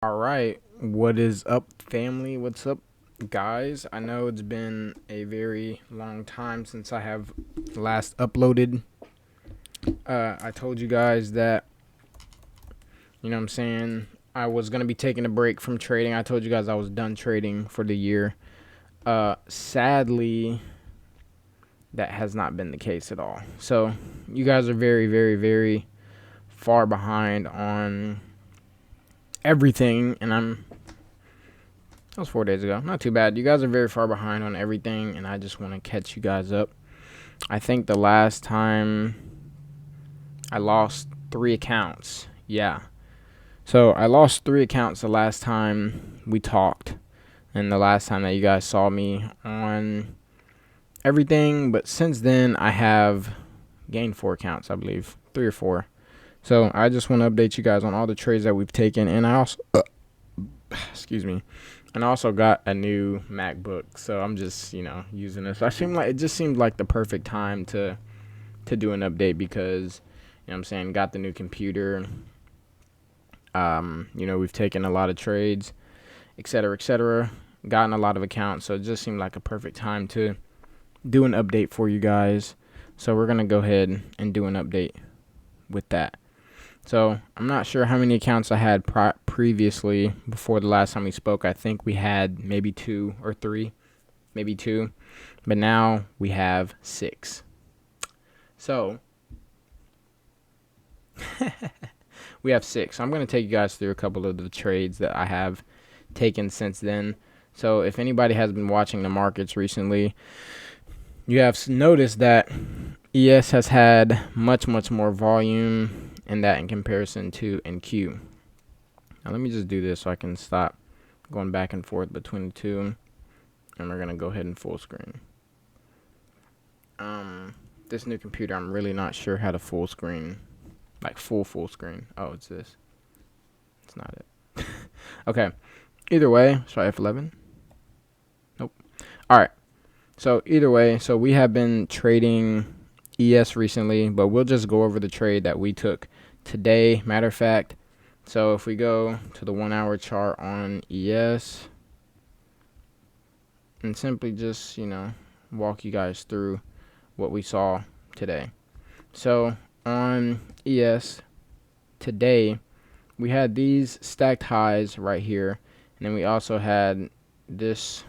All right, what is up, family? What's up, guys? I know it's been a very long time since I have last uploaded. I told you guys that, what I'm saying, I was going to be taking a break from trading. I told you guys I was done trading for the year. Sadly, that has not been the case at all. So, you guys are very, very, very far behind on everything, and that was 4 days ago. Not too bad. You guys are very far behind on everything, and I just want to catch you guys up. I think the last time I lost 3 accounts. Yeah. So I lost 3 accounts the last time we talked, and the last time that you guys saw me on everything. But since then, I have gained 4 accounts, I believe. 3 or 4. So I just want to update you guys on all the trades that we've taken, and I also, excuse me. And I also got a new MacBook, so I'm just, using this. It just seemed like the perfect time to do an update because, got the new computer. We've taken a lot of trades, et cetera, gotten a lot of accounts, so it just seemed like a perfect time to do an update for you guys. So we're going to go ahead and do an update with that. So I'm not sure how many accounts I had previously before the last time we spoke. I think we had maybe 2 or 3, maybe 2, but now we have 6. So we have 6. So I'm going to take you guys through a couple of the trades that I have taken since then. So if anybody has been watching the markets recently, you have noticed that ES has had much more volume in that in comparison to NQ. Now let me just do this so I can stop going back and forth between the two, and we're gonna go ahead and full screen. This new computer, I'm really not sure how to full screen, like full screen. Oh, it's this. It's not it. Okay. Either way, try F11. Nope. All right. So either way, so we have been trading ES recently, but we'll just go over the trade that we took today. Matter of fact, so if we go to the 1 hour chart on ES and simply just, walk you guys through what we saw today. So on ES today, we had these stacked highs right here, and then we also had this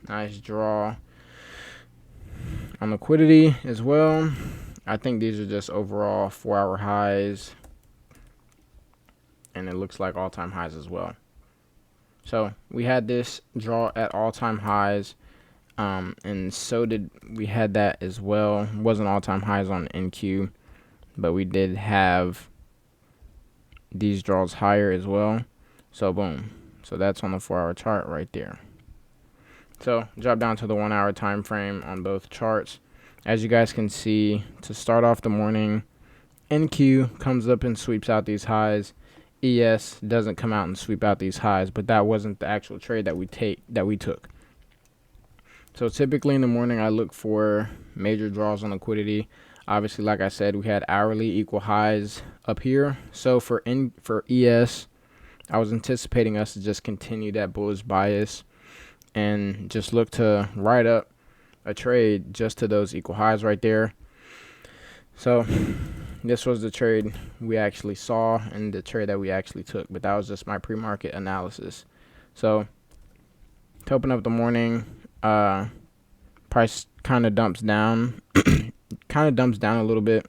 nice draw on liquidity as well. I think these are just overall 4-hour highs, and it looks like all-time highs as well. So we had this draw at all-time highs, and so did we had that as well. It wasn't all-time highs on NQ, but we did have these draws higher as well. So boom. So that's on the 4-hour chart right there. So drop down to the 1 hour time frame on both charts. As you guys can see, to start off the morning, NQ comes up and sweeps out these highs. ES doesn't come out and sweep out these highs, but that wasn't the actual trade that we took. So typically in the morning, I look for major draws on liquidity. Obviously, like I said, we had hourly equal highs up here. So for ES, I was anticipating us to just continue that bullish bias and just look to write up a trade just to those equal highs right there. So this was the trade we actually saw and the trade that we actually took, but that was just my pre-market analysis. So to open up the morning, price kind of dumps down a little bit,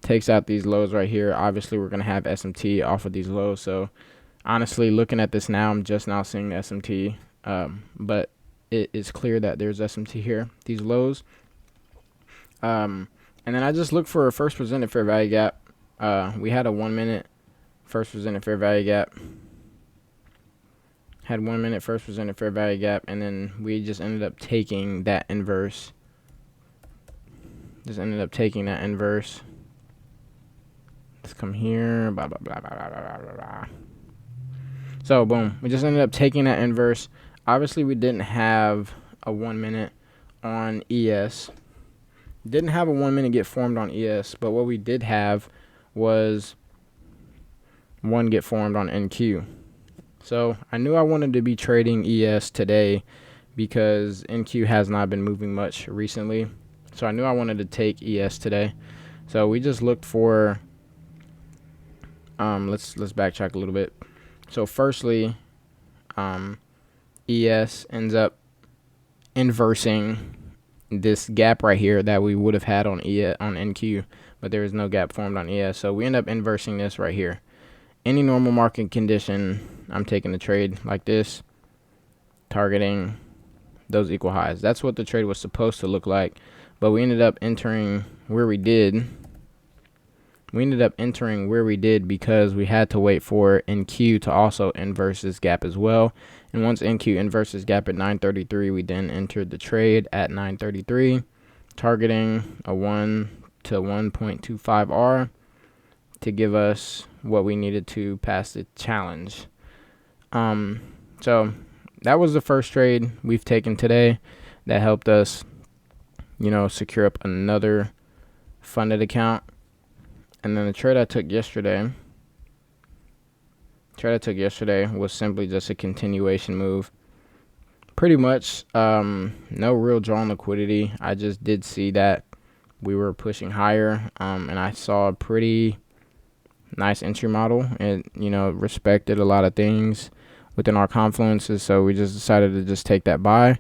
takes out these lows right here. Obviously we're going to have SMT off of these lows, so honestly looking at this now, I'm just now seeing the SMT, but it is clear that there's SMT here, these lows. And then I just look for a first presented fair value gap. We had a 1 minute first presented fair value gap. Had 1 minute first presented fair value gap, and then we just ended up taking that inverse. Let's come here. Blah, blah, blah, blah, blah, blah, blah, blah. So boom, we just ended up taking that inverse. Obviously, we didn't have a 1 minute on ES. Didn't have a 1 minute get formed on ES, but what we did have was one get formed on NQ. So I knew I wanted to be trading ES today because NQ has not been moving much recently. So I knew I wanted to take ES today. So we just looked for, let's backtrack a little bit. So firstly, ES ends up inversing this gap right here that we would have had on NQ, but there is no gap formed on ES. So we end up inversing this right here. Any normal market condition, I'm taking the trade like this, targeting those equal highs. That's what the trade was supposed to look like, but we ended up entering where we did. Because we had to wait for NQ to also inverse this gap as well. And once NQ inverses gap at 933, we then entered the trade at 933, targeting a 1 to 1.25 R to give us what we needed to pass the challenge. So that was the first trade we've taken today that helped us, secure up another funded account. And then the trade I took yesterday was simply just a continuation move. Pretty much no real draw on liquidity. I just did see that we were pushing higher, and I saw a pretty nice entry model. It, respected a lot of things within our confluences, so we just decided to just take that buy.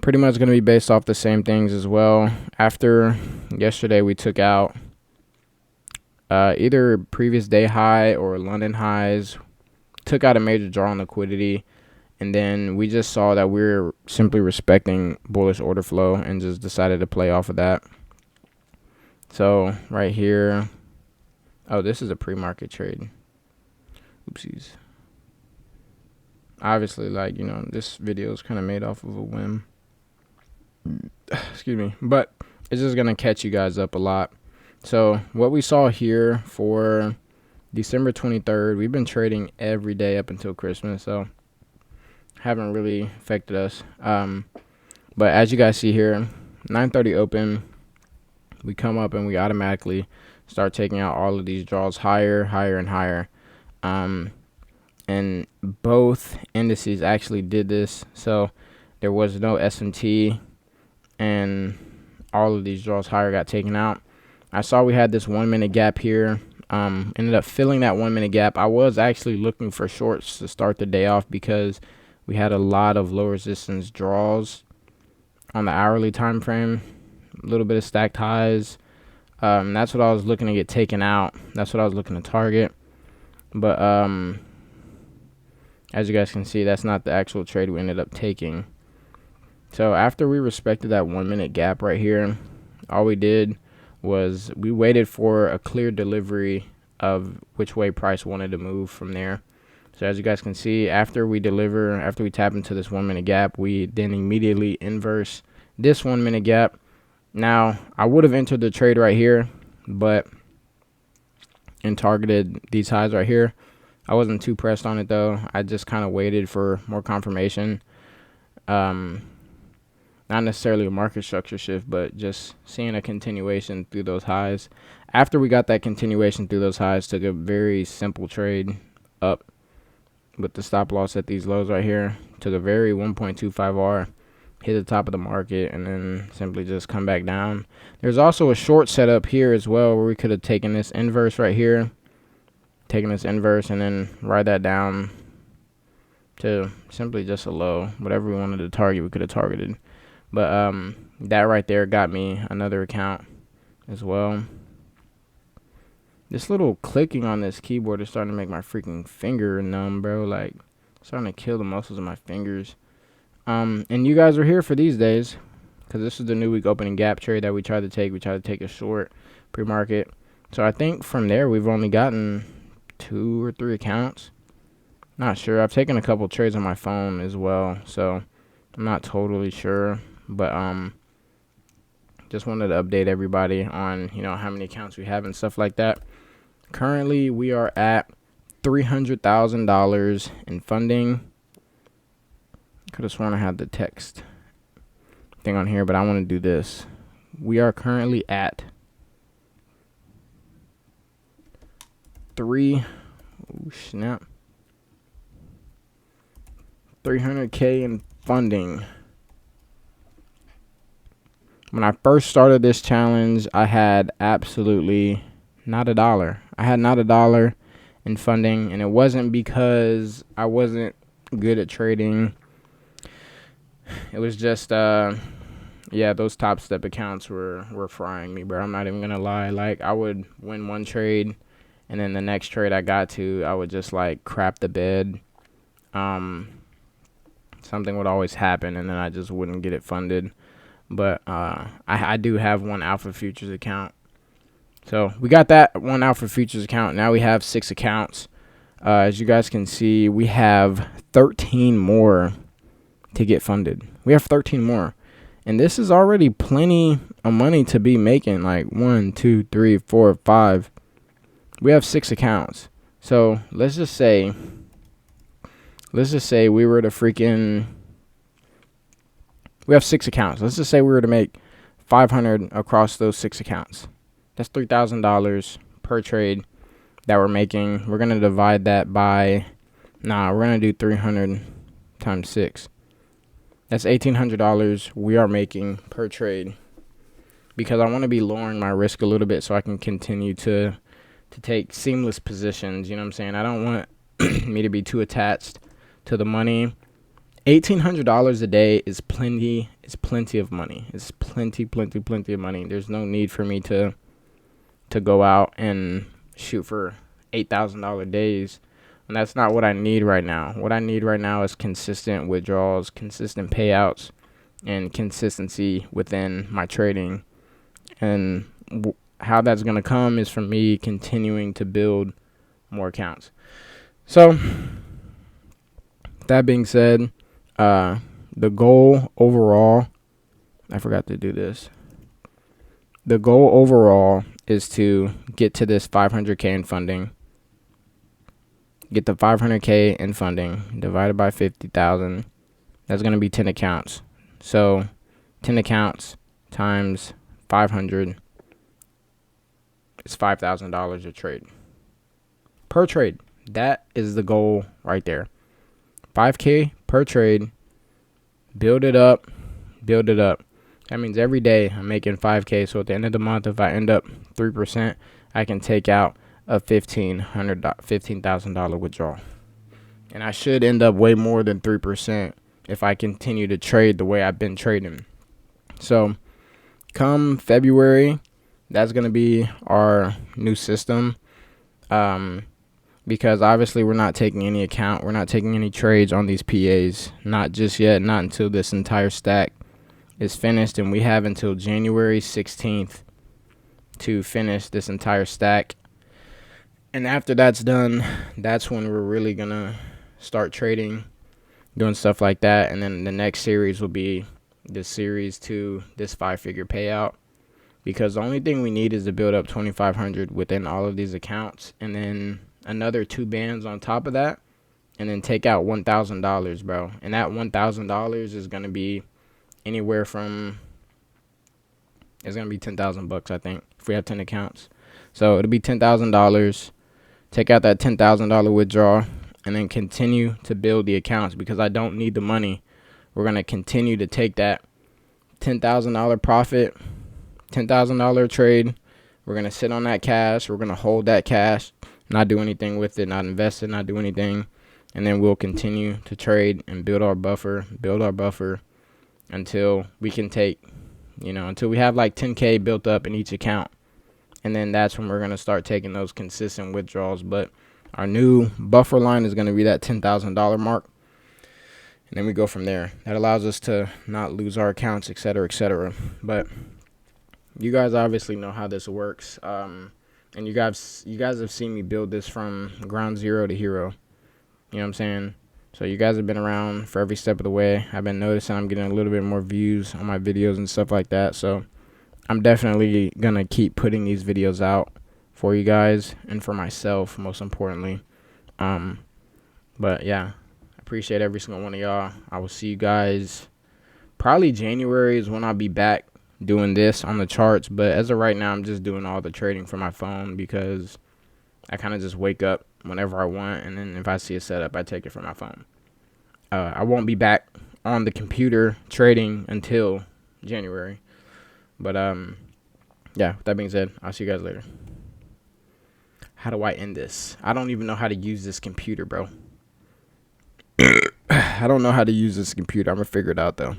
Pretty much going to be based off the same things as well. After yesterday, we took out either previous day high or London highs, took out a major draw on liquidity, and then we just saw that we were simply respecting bullish order flow and just decided to play off of that. So right here, oh, this is a pre-market trade. Oopsies. Obviously, this video is kind of made off of a whim. Excuse me. But it's just going to catch you guys up a lot. So what we saw here for December 23rd, we've been trading every day up until Christmas, so haven't really affected us. But as you guys see here, 9:30 open, we come up and we automatically start taking out all of these draws higher, and higher. And both indices actually did this, so there was no SMT, and all of these draws higher got taken out. I saw we had this 1 minute gap here. Ended up filling that 1 minute gap. I was actually looking for shorts to start the day off because we had a lot of low resistance draws on the hourly time frame. A little bit of stacked highs. That's what I was looking to get taken out. That's what I was looking to target. But as you guys can see, that's not the actual trade we ended up taking. So after we respected that 1 minute gap right here, all we did was we waited for a clear delivery of which way price wanted to move from there. So as you guys can see, after we tap into this 1 minute gap, we then immediately inverse this 1 minute gap. Now, I would have entered the trade right here, and targeted these highs right here. I wasn't too pressed on it though. I just kind of waited for more confirmation. Not necessarily a market structure shift, but just seeing a continuation through those highs. After we got that continuation through those highs, took a very simple trade up with the stop loss at these lows right here. Took a very 1.25 R, hit the top of the market, and then simply just come back down. There's also a short setup here as well where we could have taken this inverse right here, and then ride that down to simply just a low. Whatever we wanted to target, we could have targeted. But that right there got me another account as well. This little clicking on this keyboard is starting to make my freaking finger numb, bro. Like, starting to kill the muscles in my fingers. And you guys are here for these days, because this is the new week opening gap trade that we tried to take. We tried to take a short pre-market. So I think from there we've only gotten 2 or 3 accounts. Not sure. I've taken a couple trades on my phone as well, so I'm not totally sure. But just wanted to update everybody on, how many accounts we have and stuff like that. Currently, we are at $300,000 in funding. Could have sworn I had the text thing on here, but I want to do this. We are currently at 300K in funding. When I first started this challenge, I had absolutely not a dollar. I had not a dollar in funding, and it wasn't because I wasn't good at trading. It was just yeah, those Top Step accounts were frying me, bro. I'm not even gonna lie. Like, I would win one trade, and then the next trade I got to, I would just like crap the bed. Something would always happen, and then I just wouldn't get it funded. But I do have one Alpha Futures account. So we got that one Alpha Futures account. Now we have 6 accounts. As you guys can see, we have 13 more to get funded. We have 13 more. And this is already plenty of money to be making. Like 1, 2, 3, 4, 5. We have 6 accounts. So let's just say we were to we have 6 accounts. Let's just say we were to make 500 across those 6 accounts. That's $3,000 per trade that we're making. We're going to divide that by, we're going to do 300 times 6. That's $1,800 we are making per trade, because I want to be lowering my risk a little bit so I can continue to take seamless positions. You know what I'm saying? I don't want me to be too attached to the money. $1,800 a day is plenty. It's plenty of money. It's plenty of money. There's no need for me to go out and shoot for $8,000 days. And that's not what I need right now. What I need right now is consistent withdrawals, consistent payouts, and consistency within my trading. And how that's going to come is from me continuing to build more accounts. So, that being said, the goal overall, I forgot to do this. The goal overall is to get to this 500K in funding. Get the 500K in funding divided by 50,000. That's going to be 10 accounts. So 10 accounts times 500 is $5,000 a trade. Per trade. That is the goal right there. 5K per trade. Build it up. Build it up. That means every day I'm making 5K. So at the end of the month, if I end up 3%, I can take out a $15,000 withdrawal. And I should end up way more than 3% if I continue to trade the way I've been trading. So come February, that's going to be our new system. Because obviously we're not taking any account. We're not taking any trades on these PAs. Not just yet. Not until this entire stack is finished. And we have until January 16th to finish this entire stack. And after that's done, that's when we're really going to start trading, doing stuff like that. And then the next series will be the series to this 5-figure payout. Because the only thing we need is to build up 2,500 within all of these accounts. And then another 2 bands on top of that. And then take out $1,000, bro. And that $1,000 is going to be anywhere from, it's going to be 10,000 bucks, I think, if we have 10 accounts. So it'll be $10,000. Take out that $10,000 withdrawal and then continue to build the accounts, because I don't need the money. We're going to continue to take that $10,000 profit, $10,000 trade. We're going to sit on that cash. We're going to hold that cash, not do anything with it, not invest it, not do anything. And then we'll continue to trade and build our buffer until we can take, until we have like 10K built up in each account. And then that's when we're going to start taking those consistent withdrawals. But our new buffer line is going to be that $10,000 mark. And then we go from there. That allows us to not lose our accounts, et cetera, et cetera. But you guys obviously know how this works. And you guys have seen me build this from ground zero to hero. You know what I'm saying? So you guys have been around for every step of the way. I've been noticing I'm getting a little bit more views on my videos and stuff like that. So I'm definitely going to keep putting these videos out for you guys and for myself, most importantly. But yeah, I appreciate every single one of y'all. I will see you guys. Probably January is when I'll be back doing this on the charts. But as of right now, I'm just doing all the trading from my phone because I kind of just wake up whenever I want, and then if I see a setup, I take it from my phone. I won't be back on the computer trading until January. But yeah, with that being said, I'll see you guys later. How do I end this? I don't even know how to use this computer, bro. I don't know how to use this computer. I'm gonna figure it out though.